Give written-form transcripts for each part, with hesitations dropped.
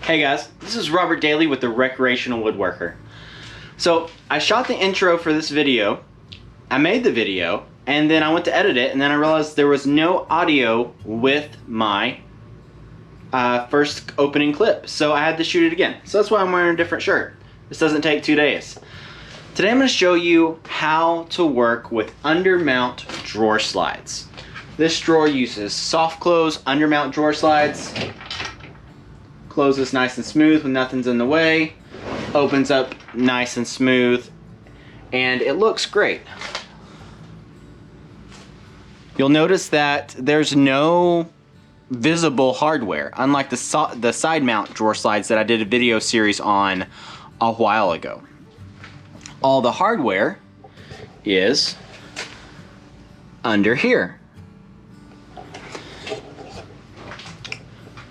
Hey guys, this is Robert Dailey with the Recreational Woodworker. So I shot the intro for this video, I made the video, and then I went to edit it, and then I realized there was no audio with my first opening clip, so I had to shoot it again. So that's why I'm wearing a different shirt. This doesn't take 2 days. Today I'm going to show you how to work with Undermount drawer slides. This drawer uses soft close Undermount drawer slides. Closes nice and smooth when nothing's in the way. Opens up nice and smooth. And it looks great. You'll notice that there's no visible hardware, unlike the side mount drawer slides that I did a video series on a while ago. All the hardware is under here.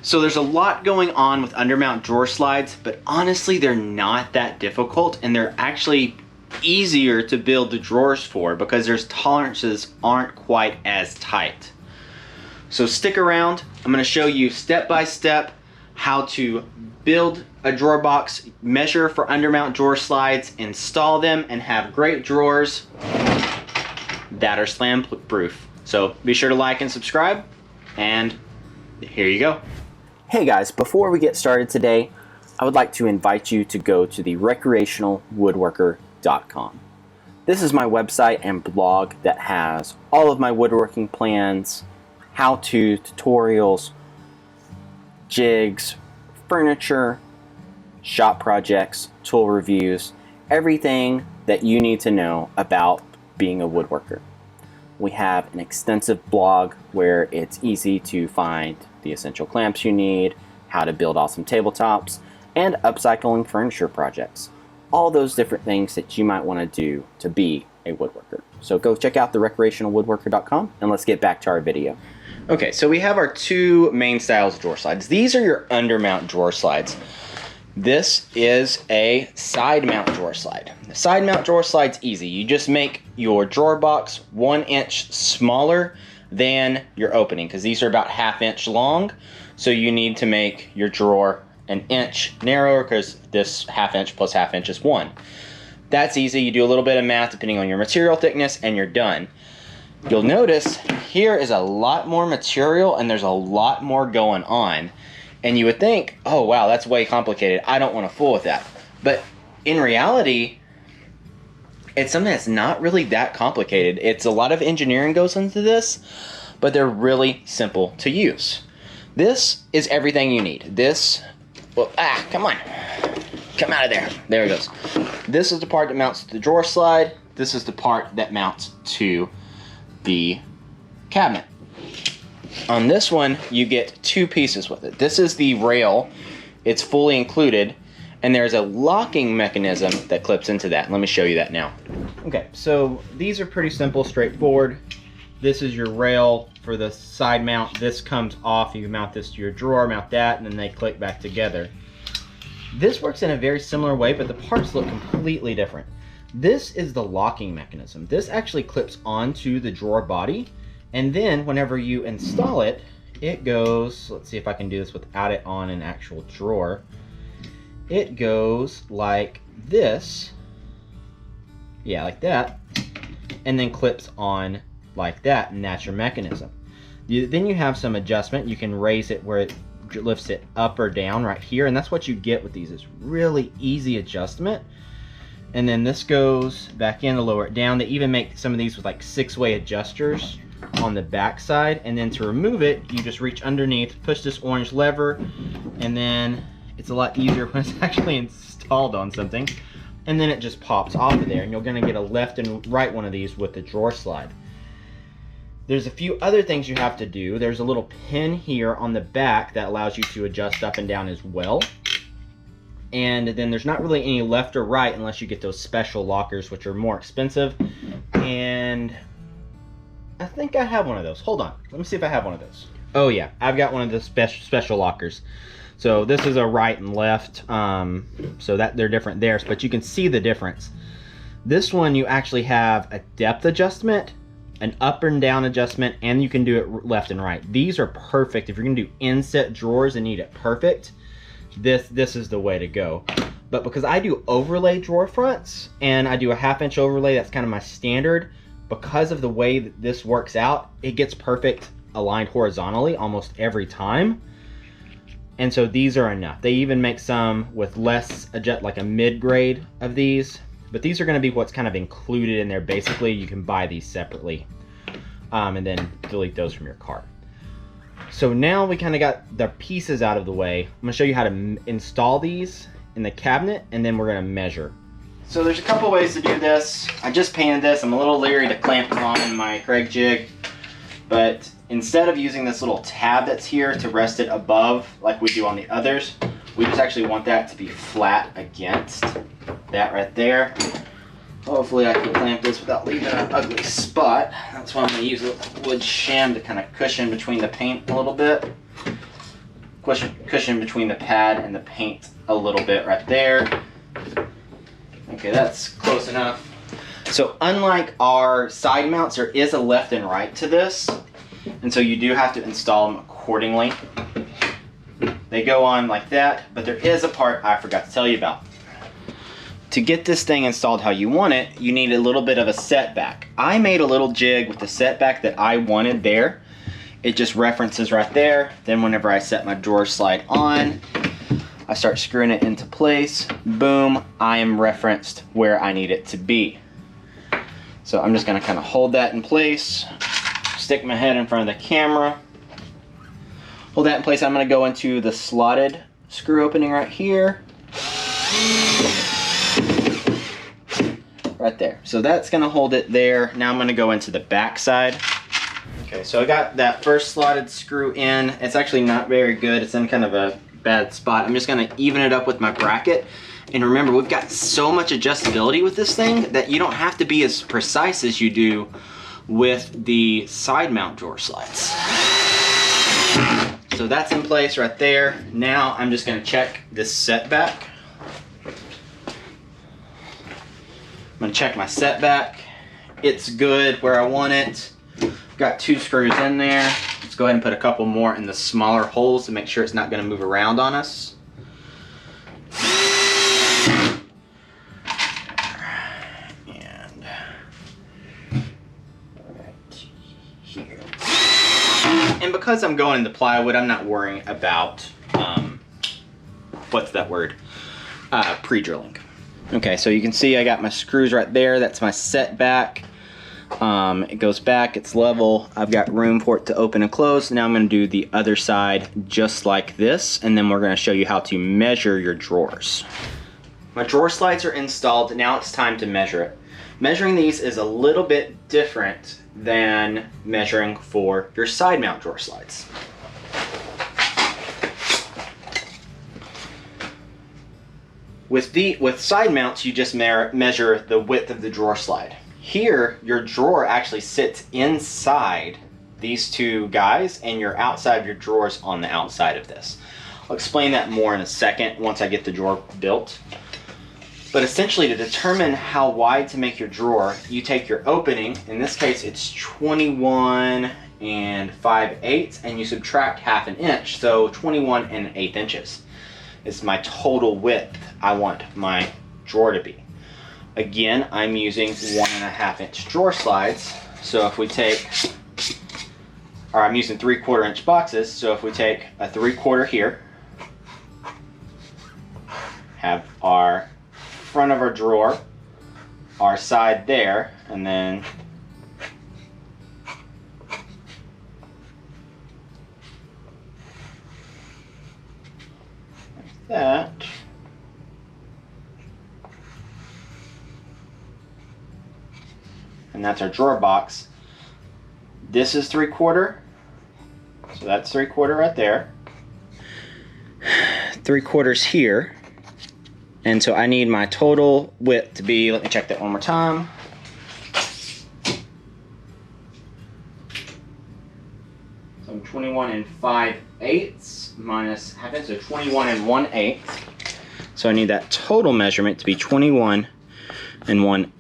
So there's a lot going on with Undermount drawer slides, but honestly they're not that difficult, and they're actually easier to build the drawers for because their tolerances aren't quite as tight. So stick around. I'm going to show you step by step how to build a drawer box, measure for Undermount drawer slides, install them, and have great drawers that are slam proof. So be sure to like and subscribe, and here you go. Hey guys, before we get started today, I would like to invite you to go to the recreationalwoodworker.com. This is my website and blog that has all of my woodworking plans, how-to tutorials, jigs, furniture, shop projects, tool reviews, everything that you need to know about being a woodworker. We have an extensive blog where it's easy to find the essential clamps you need, how to build awesome tabletops, and upcycling furniture projects. All those different things that you might want to do to be a woodworker. So go check out the recreationalwoodworker.com, and let's get back to our video. Okay, so we have our two main styles of drawer slides. These are your Undermount drawer slides. This is a side mount drawer slide. The side mount drawer slide's easy. You just make your drawer box 1 inch smaller than your opening, because these are about 1/2 inch long. So you need to make your drawer 1 inch narrower, because this 1/2 inch plus 1/2 inch is 1. That's easy. You do a little bit of math depending on your material thickness, and you're done. You'll notice here is a lot more material, and there's a lot more going on. And you would think, oh wow, that's way complicated. I don't want to fool with that. But in reality, it's something that's not really that complicated. It's a lot of engineering goes into this, but they're really simple to use. This is everything you need. This, well, come on. Come out of there. There it goes. This is the part that mounts to the drawer slide. This is the part that mounts to the cabinet. On this one, you get 2 pieces with it. This is the rail. It's fully included, and there's a locking mechanism that clips into that. Let me show you that now. Okay, so these are pretty simple, straightforward. This is your rail for the side mount. This comes off. You mount this to your drawer, mount that, and then they click back together. This works in a very similar way, but the parts look completely different. This is the locking mechanism. This actually clips onto the drawer body, and then whenever you install it, it goes, let's see if I can do this without it on an actual drawer. It goes like this, yeah, like that, and then clips on like that, and that's your mechanism. Then you have some adjustment. You can raise it where it lifts it up or down right here, and that's what you get with these. It's really easy adjustment. And then this goes back in to lower it down. They even make some of these with like 6-way adjusters on the back side, and then to remove it, you just reach underneath, push this orange lever, and then it's a lot easier when it's actually installed on something, and then it just pops off of there, and you're going to get a left and right one of these with the drawer slide. There's a few other things you have to do. There's a little pin here on the back that allows you to adjust up and down as well. And then there's not really any left or right unless you get those special lockers, which are more expensive. And I think I have one of those. Hold on, let me see if I have one of those. Oh yeah, I've got one of the special lockers. So this is a right and left, so that they're different there, but you can see the difference. This one you actually have a depth adjustment, an up and down adjustment, and you can do it left and right. These are perfect if you're gonna do inset drawers and need it perfect. this is the way to go. But because I do overlay drawer fronts and I do a 1/2 inch overlay, that's kind of my standard, because of the way that this works out, it gets perfect aligned horizontally almost every time. And so these are enough. They even make some with less, like a mid-grade of these, but these are going to be what's kind of included in there. Basically, you can buy these separately and then delete those from your cart. So now we kind of got the pieces out of the way. I'm going to show you how to install these in the cabinet, and then we're going to measure. So there's a couple ways to do this. I just painted this. I'm a little leery to clamp it on in my Craig jig, but instead of using this little tab that's here to rest it above like we do on the others, we just actually want that to be flat against that right there. Hopefully I can clamp this without leaving an ugly spot. That's why I'm going to use a wood shim to kind of cushion between the paint a little bit. Cushion between the pad and the paint a little bit right there. Okay, that's close enough. So unlike our side mounts, there is a left and right to this, and so you do have to install them accordingly. They go on like that, but there is a part I forgot to tell you about. To get this thing installed how you want it, you need a little bit of a setback. I made a little jig with the setback that I wanted there. It just references right there. Then whenever I set my drawer slide on, I start screwing it into place. Boom, I am referenced where I need it to be. So I'm just gonna kind of hold that in place, stick my head in front of the camera, hold that in place. I'm gonna go into the slotted screw opening right here. Right there. So that's gonna hold it there. Now I'm gonna go into the back side. Okay, so I got that first slotted screw in. It's actually not very good. It's in kind of a bad spot. I'm just gonna even it up with my bracket. And remember, we've got so much adjustability with this thing that you don't have to be as precise as you do with the side mount drawer slides. So that's in place right there. Now I'm just gonna check this setback. I'm gonna check my setback. It's good where I want it. Got 2 screws in there. Let's go ahead and put a couple more in the smaller holes to make sure it's not gonna move around on us. And right here. And because I'm going into plywood, I'm not worrying about, what's that word? Pre-drilling. Okay, so you can see I got my screws right there. That's my setback. It goes back, it's level. I've got room for it to open and close. Now I'm going to do the other side just like this, and then we're going to show you how to measure your drawers. My drawer slides are installed. Now it's time to measure it. Measuring these is a little bit different than measuring for your side mount drawer slides. With side mounts, you just measure the width of the drawer slide. Here, your drawer actually sits inside these 2 guys, and your outside of your drawers on the outside of this. I'll explain that more in a second once I get the drawer built. But essentially, to determine how wide to make your drawer, you take your opening, in this case it's 21 5/8, and you subtract 1/2 inch, so 21 1/8 inches is my total width I want my drawer to be. Again, I'm using 1.5 inch drawer slides, so if we take, or I'm using 3/4 inch boxes, so if we take a 3/4 here, have our front of our drawer, our side there, and then like that. And that's our drawer box. This is 3/4, so that's 3/4 right there. 3/4 here, and so I need my total width to be, let me check that one more time. So I'm 21 5/8 minus 1/2 inch, so 21 1/8. So I need that total measurement to be 21 1/8.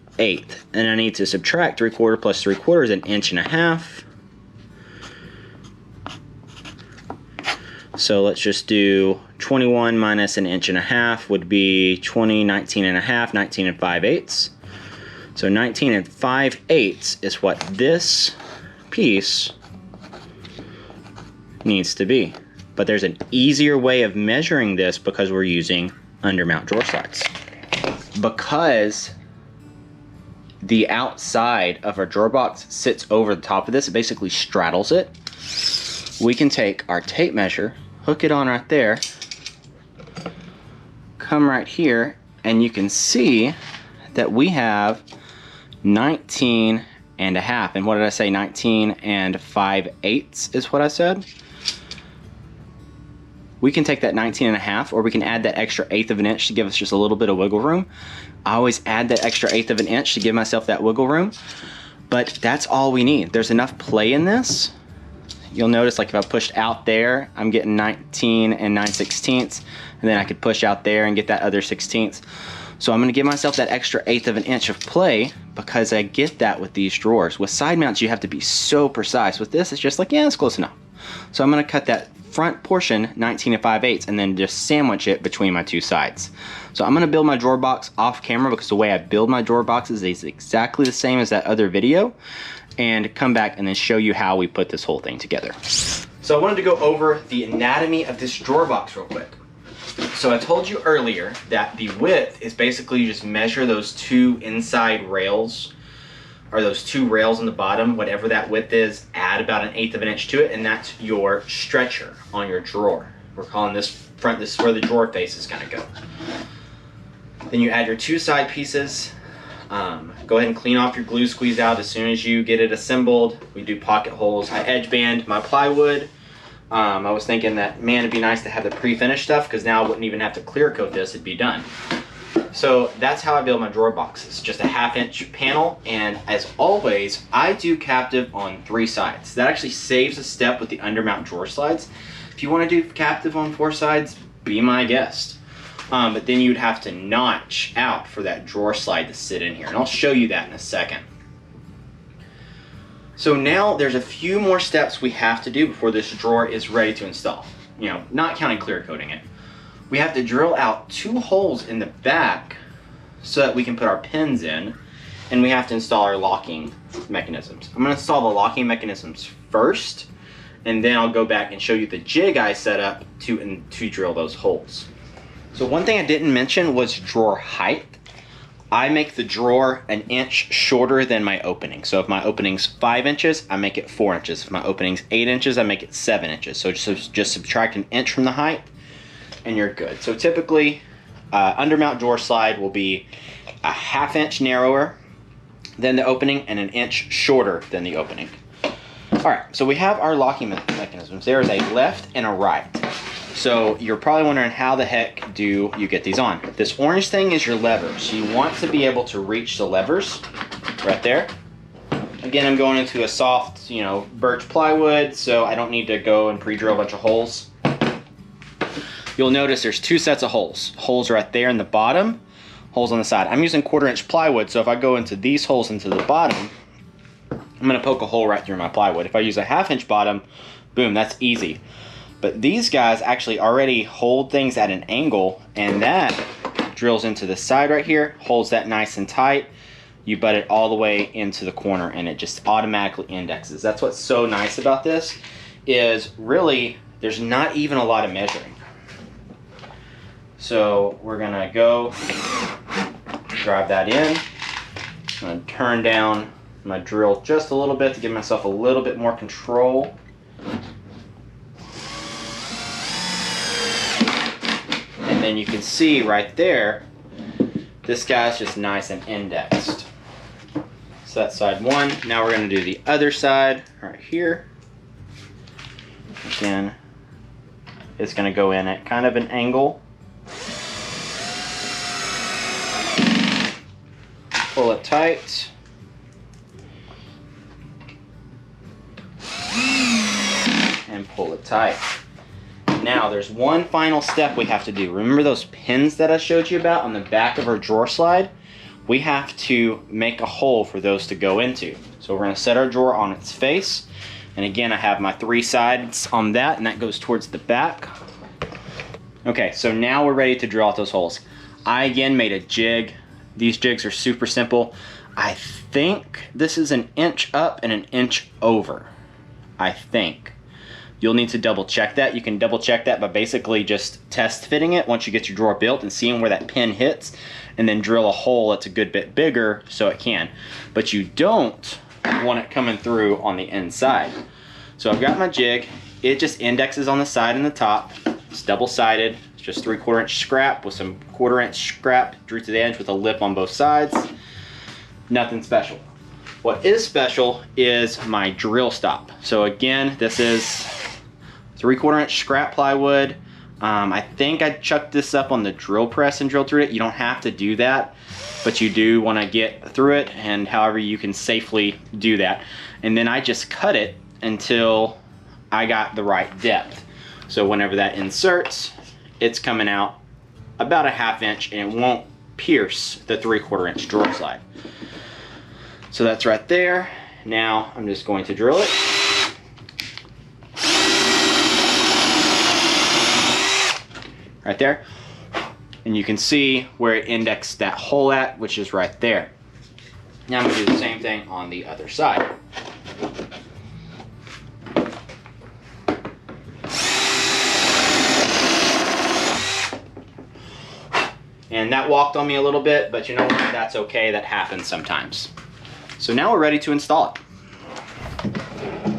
And I need to subtract 3/4 plus 3/4 is 1.5 inches. So let's just do 21 minus 1.5 inches would be 20, 19.5, 19 5/8. So 19 5/8 is what this piece needs to be. But there's an easier way of measuring this because we're using undermount drawer slides. Because the outside of our drawer box sits over the top of this, it basically straddles it. We can take our tape measure, hook it on right there, come right here, and you can see that we have 19.5. And what did I say? 19 5/8 is what I said. We can take that 19.5, or we can add that extra 1/8 of an inch to give us just a little bit of wiggle room. I always add that extra 1/8 of an inch to give myself that wiggle room, but that's all we need. There's enough play in this. You'll notice, like, if I pushed out there, I'm getting 19 9/16, and then I could push out there and get that other 16th. So I'm gonna give myself that extra 1/8 of an inch of play because I get that with these drawers. With side mounts, you have to be so precise. With this, it's just like, yeah, it's close enough. So I'm gonna cut that front portion 19 5/8 and then just sandwich it between my two sides. So I'm gonna build my drawer box off camera because the way I build my drawer boxes is exactly the same as that other video, and come back and then show you how we put this whole thing together. So I wanted to go over the anatomy of this drawer box real quick. So I told you earlier that the width is basically you just measure those two inside rails, or those two rails on the bottom, whatever that width is, add about 1/8 of an inch to it, and that's your stretcher on your drawer. We're calling this front, this is where the drawer face is gonna go. Then you add your two side pieces. Go ahead and clean off your glue squeeze out as soon as you get it assembled. We do pocket holes. I edge band my plywood. I was thinking that, man, it'd be nice to have the pre-finished stuff because now I wouldn't even have to clear coat this, it'd be done. So that's how I build my drawer boxes, just a 1/2 inch panel, and as always, I do captive on 3 sides. That actually saves a step with the undermount drawer slides. If you want to do captive on 4 sides, be my guest. But then you'd have to notch out for that drawer slide to sit in here, and I'll show you that in a second. So now there's a few more steps we have to do before this drawer is ready to install. You know, not counting clear coating it. We have to drill out 2 holes in the back so that we can put our pins in, and we have to install our locking mechanisms. I'm going to install the locking mechanisms first, and then I'll go back and show you the jig I set up to drill those holes. So one thing I didn't mention was drawer height. I make the drawer 1 inch shorter than my opening. So if my opening's 5 inches, I make it 4 inches. If my opening's 8 inches, I make it 7 inches. So just subtract 1 inch from the height, and you're good. So typically, undermount drawer slide will be a 1/2 inch narrower than the opening and 1 inch shorter than the opening. All right, so we have our locking mechanisms. There is a left and a right. So you're probably wondering, how the heck do you get these on? This orange thing is your lever. So you want to be able to reach the levers right there. Again, I'm going into a soft, birch plywood, so I don't need to go and pre-drill a bunch of holes. You'll notice there's 2 sets of holes. Holes right there in the bottom, holes on the side. I'm using 1/4 inch plywood, so if I go into these holes into the bottom, I'm gonna poke a hole right through my plywood. If I use a 1/2 inch bottom, boom, that's easy. But these guys actually already hold things at an angle, and that drills into the side right here, holds that nice and tight. You butt it all the way into the corner, and it just automatically indexes. That's what's so nice about this, is really there's not even a lot of measuring. So we're gonna go drive that in. I'm gonna turn down my drill just a little bit to give myself a little bit more control. And then you can see right there, this guy's just nice and indexed. So that's side one. Now we're gonna do the other side right here. Again, it's gonna go in at kind of an angle. Pull it tight. And pull it tight. Now there's one final step we have to do. Remember those pins that I showed you about on the back of our drawer slide? We have to make a hole for those to go into. So we're going to set our drawer on its face. And again, I have my 3 sides on that, and that goes towards the back. Okay, so now we're ready to drill out those holes. I again made a jig. These jigs are super simple. I think this is 1 inch up and 1 inch over. I think. You'll need to double check that. You can double check that by basically just test fitting it once you get your drawer built and seeing where that pin hits, and then drill a hole that's a good bit bigger so it can. But you don't want it coming through on the inside. So I've got my jig. It just indexes on the side and the top. It's double-sided. It's just 3/4 inch scrap with some 1/4 inch scrap drew to the edge with a lip on both sides. Nothing special. What is special is my drill stop. So again, this is 3/4 inch scrap plywood. I think I chucked this up on the drill press and drilled through it. You don't have to do that, but you do want to get through it, and however you can safely do that. And then I just cut it until I got the right depth. So whenever that inserts, it's coming out about 1/2 inch, and it won't pierce the 3/4 inch drawer slide. So that's right there. Now I'm just going to drill it. Right there. And you can see where it indexed that hole at, which is right there. Now I'm going to do the same thing on the other side. And that walked on me a little bit, but you know what? That's okay. That happens sometimes. So now we're ready to install it.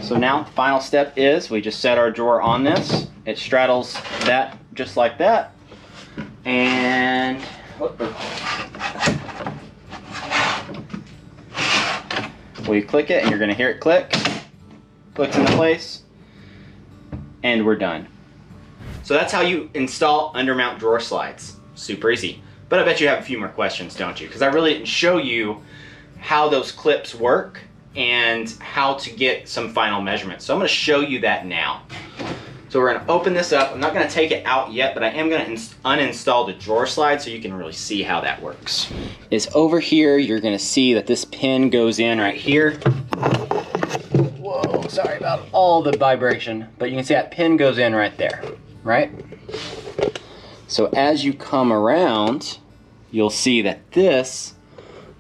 So now the final step is we just set our drawer on this. It straddles that just like that. And we click it, and you're going to hear it click. Clicks into place, and we're done. So that's how you install undermount drawer slides. Super easy. But I bet you have a few more questions, don't you? Because I really didn't show you how those clips work and how to get some final measurements. So I'm going to show you that now. So we're going to open this up. I'm not going to take it out yet, but I am going to uninstall the drawer slide so you can really see how that works. Is over here, you're going to see that this pin goes in right here. Whoa, sorry about all the vibration, but you can see that pin goes in right there, right? So as you come around, you'll see that this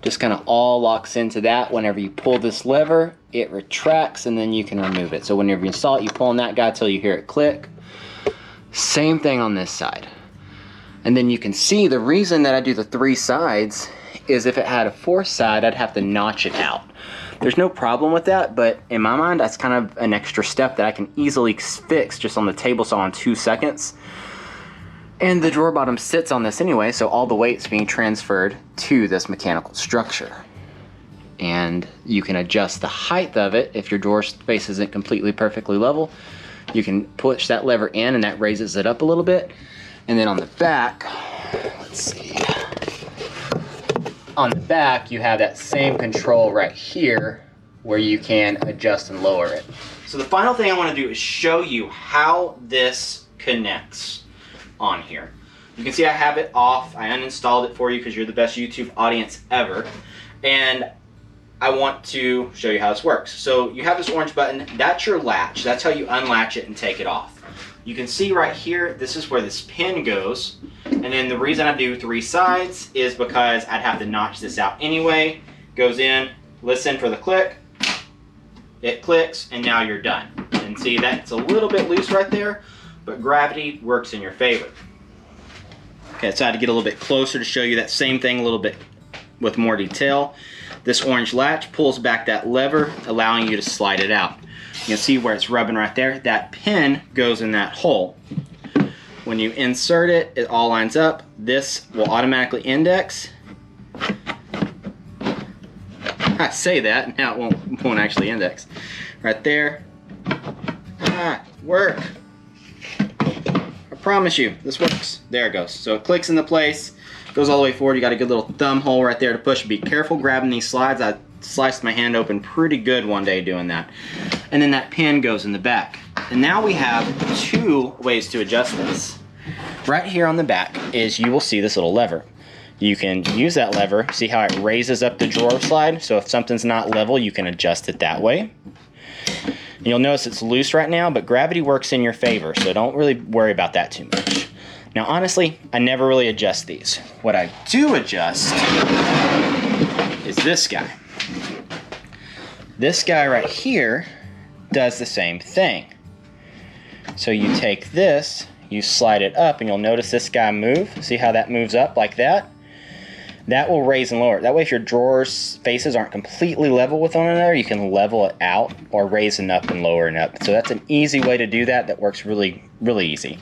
just kind of all locks into that. Whenever you pull this lever, it retracts, and then you can remove it. So whenever you install it, you pull on that guy till you hear it click. Same thing on this side. And then you can see the reason that I do the 3 sides is if it had a 4th side, I'd have to notch it out. There's no problem with that, but in my mind, that's kind of an extra step that I can easily fix just on the table saw in 2 seconds. And the drawer bottom sits on this anyway, so all the weight's being transferred to this mechanical structure. And you can adjust the height of it if your drawer space isn't completely perfectly level. You can push that lever in, and that raises it up a little bit. And then on the back, let's see. On the back, you have that same control right here where you can adjust and lower it. So the final thing I want to do is show you how this connects on here. You can see I have it off. I uninstalled it for you because you're the best YouTube audience ever. And I want to show you how this works. So you have this orange button. That's your latch. That's how you unlatch it and take it off. You can see right here, this is where this pin goes. And then the reason I do 3 sides is because I'd have to notch this out anyway. Goes in, listen for the click. It clicks, and now you're done. And see, that's a little bit loose right there, but gravity works in your favor. Okay, so I had to get a little bit closer to show you that same thing a little bit with more detail. This orange latch pulls back that lever, allowing you to slide it out. You can see where it's rubbing right there. That pin goes in that hole. When you insert it, it all lines up. This will automatically index. I say that, now it won't actually index. Right there. Work. I promise you, this works. There it goes. So it clicks into place, goes all the way forward. You got a good little thumb hole right there to push. Be careful grabbing these slides. I sliced my hand open pretty good one day doing that. And then that pin goes in the back. And now we have 2 ways to adjust this. Right here on the back is you will see this little lever. You can use that lever, see how it raises up the drawer slide. So if something's not level, you can adjust it that way. You'll notice it's loose right now, but gravity works in your favor, so don't really worry about that too much. Now honestly, I never really adjust these. What I do adjust is this guy. This guy right here does the same thing. So you take this, you slide it up, and you'll notice this guy move. See how that moves up like that? That will raise and lower. That way if your drawers faces aren't completely level with one another, you can level it out or raise it up and lower it up. So that's an easy way to do that. That works really, really easy.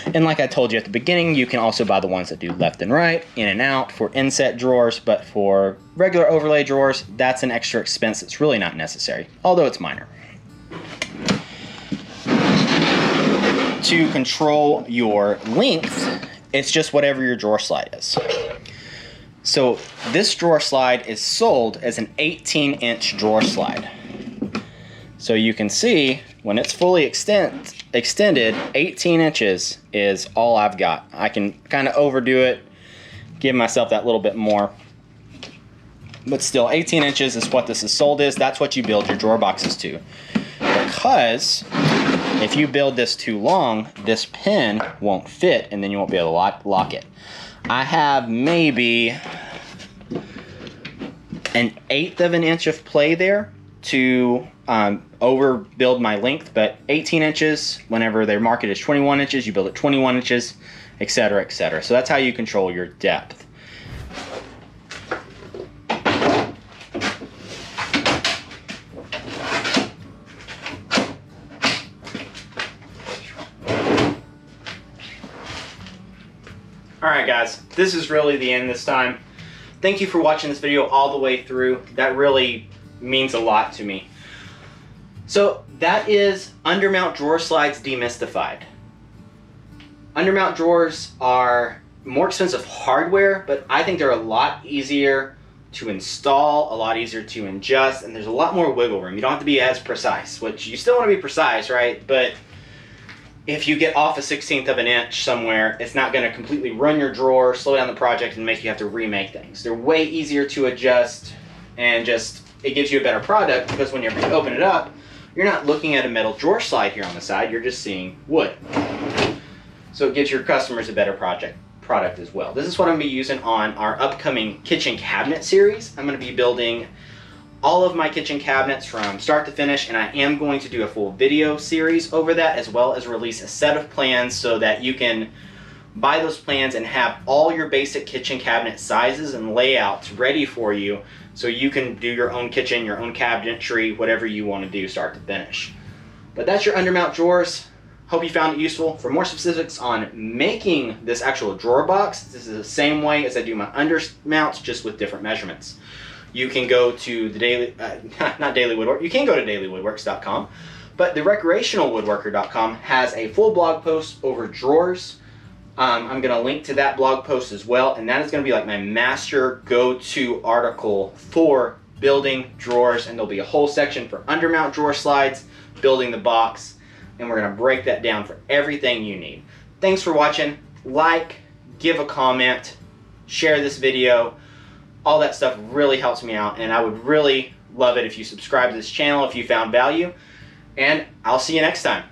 And like I told you at the beginning, you can also buy the ones that do left and right, in and out for inset drawers, but for regular overlay drawers, that's an extra expense that's really not necessary, although it's minor. To control your length, it's just whatever your drawer slide is. So this drawer slide is sold as an 18-inch drawer slide. So you can see when it's fully extended, 18 inches is all I've got. I can kind of overdo it, give myself that little bit more. But still, 18 inches is what this is sold as. That's what you build your drawer boxes to. Because if you build this too long, this pin won't fit and then you won't be able to lock it. I have maybe 1/8 of an inch of play there to overbuild my length, but 18 inches, whenever they're marketed as 21 inches, you build it 21 inches, etc., etc. So that's how you control your depth. Alright guys, this is really the end this time. Thank you for watching this video all the way through. That really means a lot to me. So that is Undermount drawer slides demystified. Undermount drawers are more expensive hardware, but I think they're a lot easier to install, a lot easier to adjust, and there's a lot more wiggle room. You don't have to be as precise, which you still want to be precise, right? But if you get off a 1/16 of an inch somewhere, it's not going to completely run your drawer, slow down the project, and make you have to remake things. They're way easier to adjust, and just it gives you a better product because when you open it up, you're not looking at a metal drawer slide here on the side, you're just seeing wood. So it gives your customers a better product as well. This is what I'm going to be using on our upcoming kitchen cabinet series. I'm going to be building all of my kitchen cabinets from start to finish, and I am going to do a full video series over that, as well as release a set of plans so that you can buy those plans and have all your basic kitchen cabinet sizes and layouts ready for you so you can do your own kitchen, your own cabinetry, whatever you want to do start to finish. But that's your Undermount drawers. Hope you found it useful. For more specifics on making this actual drawer box, this is the same way as I do my Undermounts, just with different measurements. You can go to the Dailey, not Dailey Woodwork, you can go to daileywoodworks.com, but the recreationalwoodworker.com has a full blog post over drawers. I'm going to link to that blog post as well, and that is going to be like my master go-to article for building drawers, and there'll be a whole section for Undermount drawer slides, building the box, and we're going to break that down for everything you need. Thanks for watching. Like, give a comment, share this video. All that stuff really helps me out, and I would really love it if you subscribe to this channel if you found value, and I'll see you next time.